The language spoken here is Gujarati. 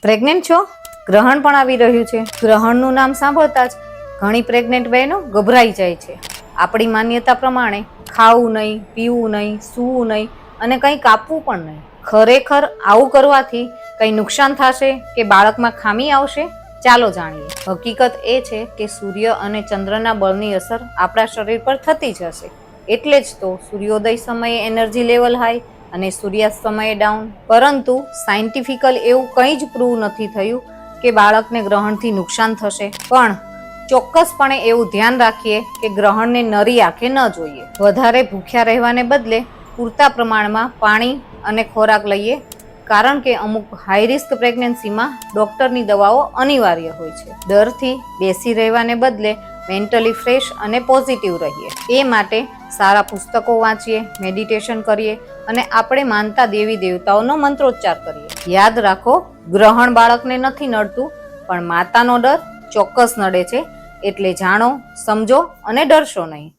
પ્રેગ્નેન્ટ છો? ગ્રહણ પણ આવી રહ્યું છે. ગ્રહણનું નામ સાંભળતા જ ઘણી પ્રેગ્નેન્ટ બહેનો ગભરાઈ જાય છે. આપણી માન્યતા પ્રમાણે ખાવું નહીં, પીવું નહીં, સૂવું નહીં અને કંઈ કાપવું પણ નહીં. ખરેખર આવું કરવાથી કંઈ નુકસાન થશે કે બાળકમાં ખામી આવશે? ચાલો જાણીએ. હકીકત એ છે કે સૂર્ય અને ચંદ્રના બળની અસર આપણા શરીર પર થતી જ હશે. એટલે જ તો સૂર્યોદય સમયે એનર્જી લેવલ હાઈ અને સૂર્યાસ્ત સમયે ડાઉન. પરંતુ સાયન્ટિફિકલ એવું કંઈ જ પ્રૂવ નથી થયું કે બાળકને ગ્રહણથી નુકસાન થશે. પણ ચોક્કસપણે એવું ધ્યાન રાખીએ કે ગ્રહણને નરી આંખે ન જોઈએ. વધારે ભૂખ્યા રહેવાને બદલે પૂરતા પ્રમાણમાં પાણી અને ખોરાક લઈએ, કારણ કે અમુક હાઈ રિસ્ક પ્રેગ્નન્સીમાં ડોક્ટરની દવાઓ અનિવાર્ય હોય છે. ડરથી બેસી રહેવાને બદલે મેન્ટલી ફ્રેશ અને પોઝિટિવ રહીએ. એ માટે સારા પુસ્તકો વાંચીએ, મેડિટેશન કરીએ અને આપણે માનતા દેવી દેવતાઓનો મંત્રોચ્ચાર કરીએ. યાદ રાખો, ગ્રહણ બાળકને નથી નડતું, પણ માતાનો ડર ચોક્કસ નડે છે. એટલે જાણો, સમજો અને ડરશો નહીં.